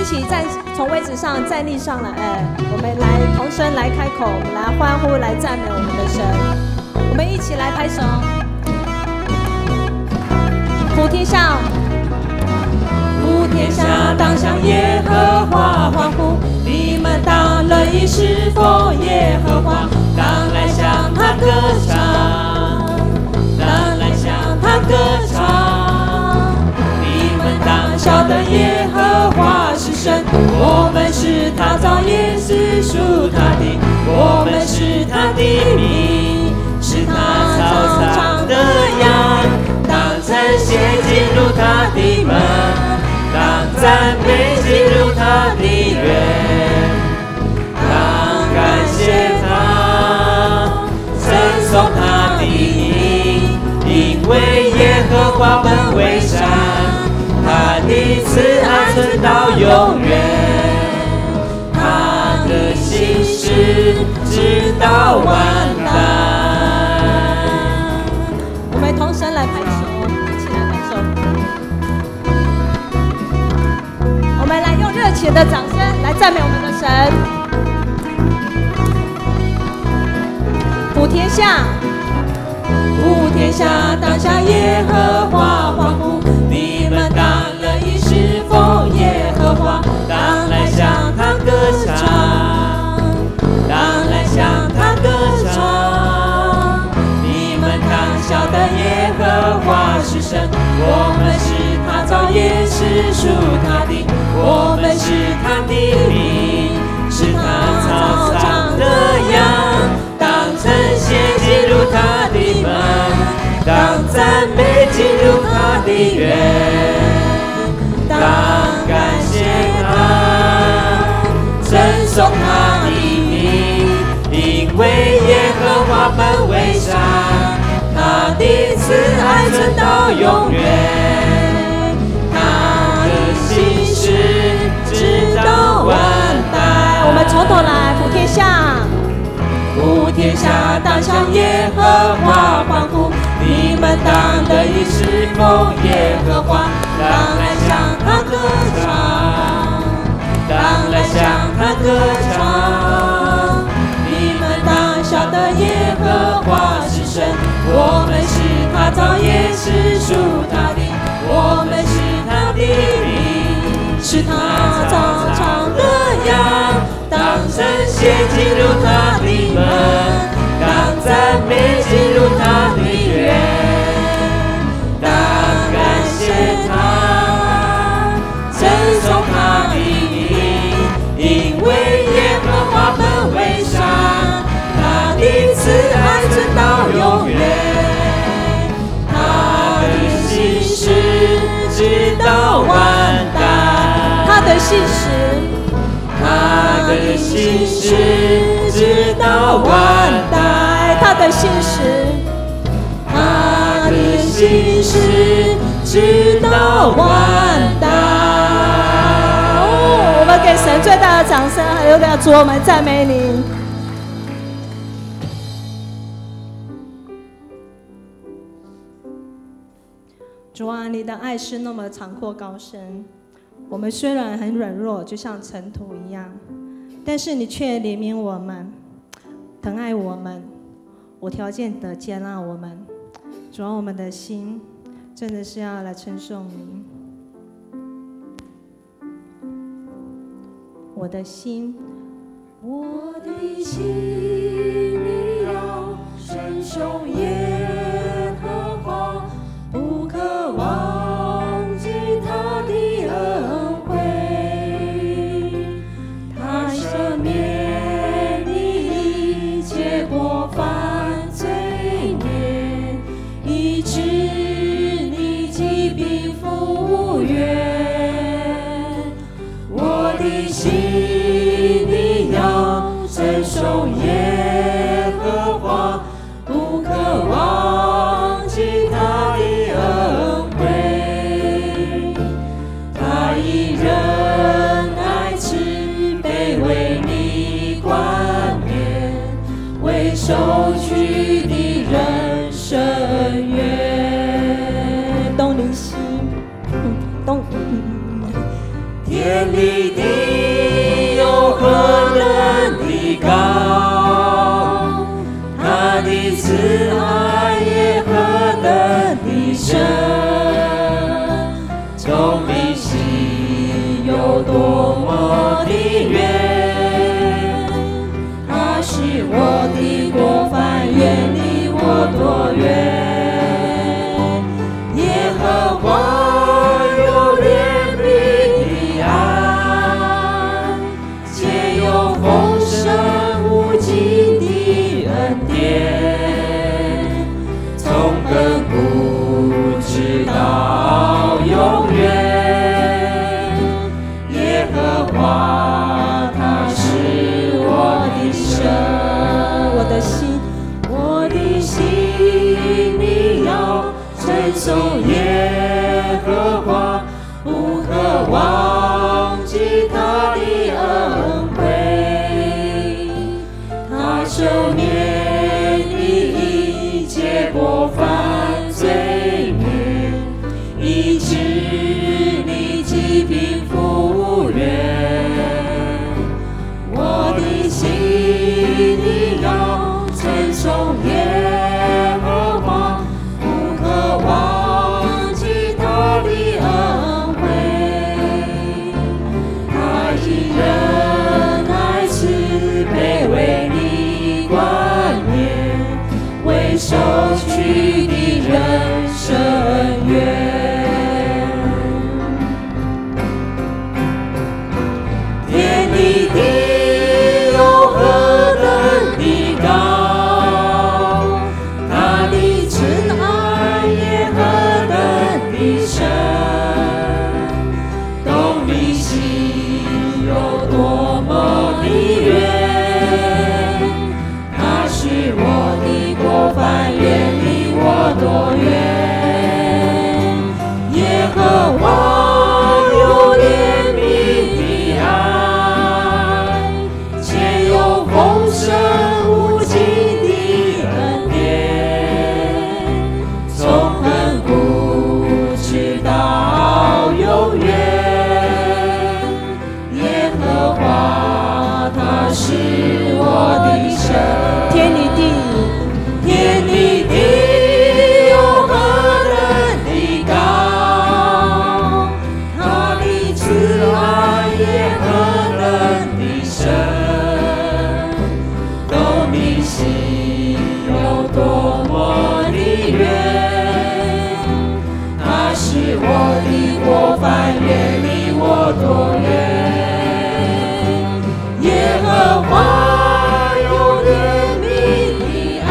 起从位置上站立上来，我们来同声来开口，我们来欢呼，来赞美我们的神。我们一起来拍手。普天下，普天下当向耶和华欢呼，你们当乐意侍奉耶和华，当来向他歌唱，当来向他歌唱。你们当晓得耶和华是神，我们是他造，也是属他的，我们是他的民，是他草场的羊，当称谢进入他的门，当赞美进入他的园，当感谢他，称颂他的名，因为耶和华本为善，他的慈爱存到永远，他的信实直到万代。我们同声来拍手，一起来拍手。我们来用热情的掌声来赞美我们的神。普天下，普天下当向耶和华欢呼，你们当乐意侍奉耶和华，当来向他歌唱，当来向他歌唱。你们当晓得耶和华是神，我们是他造，也是属他的，我们是他的民，是他草场的羊，当称谢进入他的门，当赞美进入他的园，当感谢他，称颂他的名，因为耶和华本为善，他的慈爱存到永远，他的信实直到万代。我们从头来，普天下，普天下当向耶和华欢呼，你们当乐意侍奉耶和华，当来向他歌唱，当来向他歌唱。你们当晓得耶和华是神，我们是他造，也是属他的，我们是他的民，是他草场的羊，当称谢进入他的门，当赞美进入他的园，当感谢他，称颂他的名，因为耶和华本为善，他的慈爱存到永远，他的信实直到万代，他的信实，他的信实直到万代，他的信实，他的信实直到万代。哦，我们给神最大的掌声，哈利路亚！主，我们赞美你。主啊，你的爱是那么长阔高深，我们虽然很软弱，就像尘土一样，但是你却怜悯我们，疼爱我们，无条件的接纳我们。主啊，我们的心真的是要来称颂你。我的心，我的心里要称颂耶和华，不可忘记他的恩惠，他赦免你一切过犯罪孽，医治你疾病复原。我的心里要称颂耶和华，不可忘记他的恩惠，他以仁爱慈悲为你冠冕，为受屈的人伸冤。东离西，东天天离地有何等的高，他的慈爱也何等的深，从你心有多么的远，他使我的过犯远离我多远。耶和华有怜悯的爱，且有丰盛无尽的恩典，从亘古直到永远。耶和华他是我的神，我的心，我的心，你要称颂耶和华，不可忘记他的恩惠，他赦免你一切过犯罪孽，医治你疾病复原。我的心，你要称颂耶和华，不可忘记他的恩惠，他以仁爱慈悲为你冠冕，为受屈的人伸冤。天离地有何等的高，他的慈爱也何等的深，懂你心有多么的远，他使我的过犯远离我多远。耶和华有怜悯的爱，且有丰盛无尽的恩典，从亘古直到永远。耶和华他是我的神，天离地，天离地有何等的高，他的慈爱也何等的深，懂你心有多么的远，他使我的过犯远离我多远。耶和华有怜悯的爱，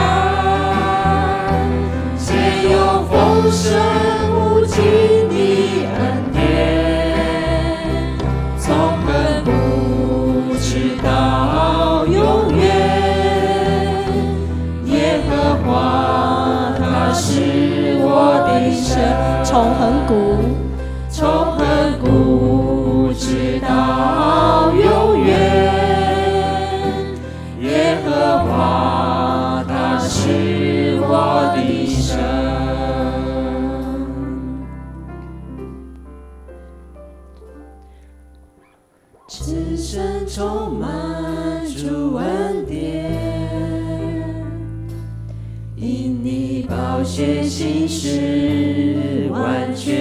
且有丰盛无尽的恩典，从亘古直到永远。耶和华他是我的神，从亘古直到永远。耶和华他是我的神。此生充满主恩典，因你宝血心事完全，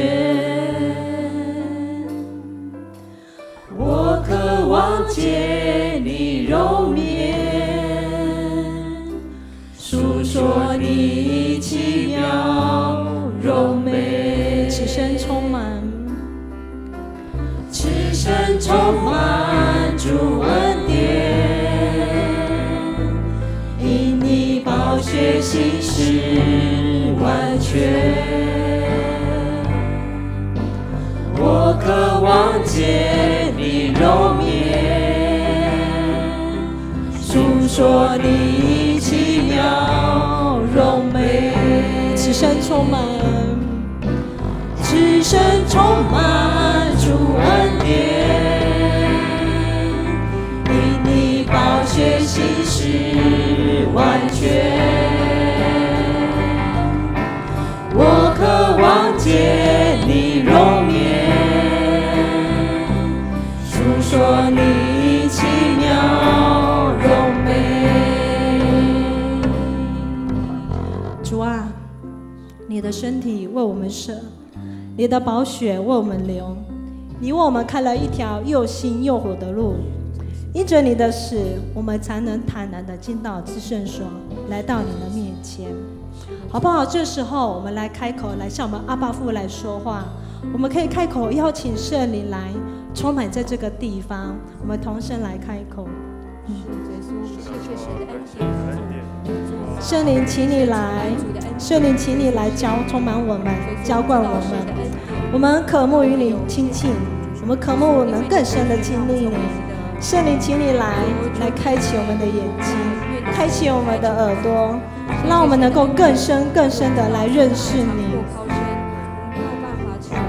我渴望见你容面，诉说你奇妙柔美。此生充满，此生充满主恩典，因你宝血心事完全，我渴望见你柔面，诉说你奇妙柔美。此生充满，此生充满主恩典，因你宝血心事完全，我渴望见你容面，说你奇妙荣美。主啊，你的身体为我们舍，你的宝血为我们流，你为我们开了一条又新又活的路。因着你的死，我们才能坦然地进到至圣所，来到你的面前，好不好？这时候我们来开口，来向我们阿爸父来说话。我们可以开口邀请圣灵来充满在这个地方，我们同声来开口。圣灵，请你来，圣灵，请你来充满我们，浇灌我们。我们渴慕与你亲近，我们渴慕我们更深的经历你。圣灵，请你来开启我们的眼睛，开启我们的耳朵，让我们能够更深更深的来认识你。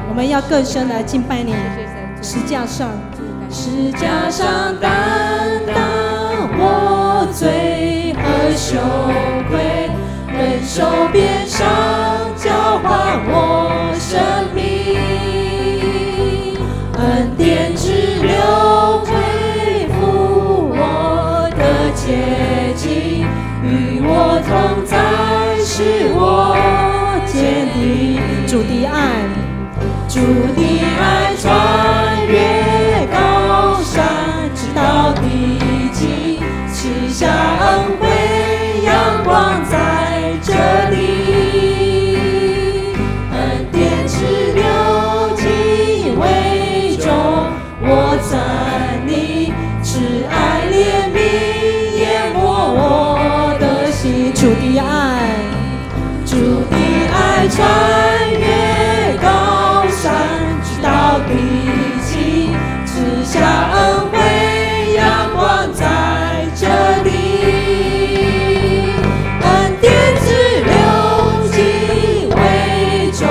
我们要更深的敬拜你。十架上担当我罪和羞愧，忍受鞭伤交换我生命，恩典之流恢复我的洁净，与我同在使我坚定。主的爱，主的爱穿越高山，直到地极，赐下恩惠，阳光在这里，恩典之流极为重，我赞你，慈爱怜悯淹没我的心。主的爱，主的爱穿越高山，直到地极，赐下恩惠，阳光在这里，恩典之流极为重，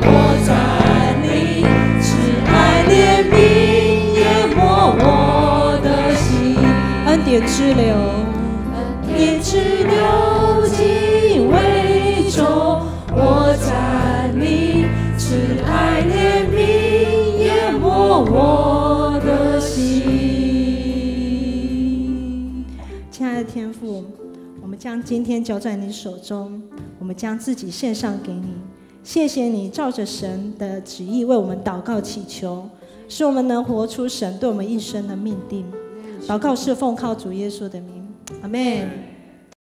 我赞你，慈爱怜悯淹没我的心。恩典之流，恩典之流极为重，我赞你，慈爱怜悯淹没我的心。亲爱的天父，我们将今天交在你手中，我们将自己献上给你。谢谢你照着神的旨意为我们祷告祈求，使我们能活出神对我们一生的命定。祷告是奉靠主耶稣的名，阿们。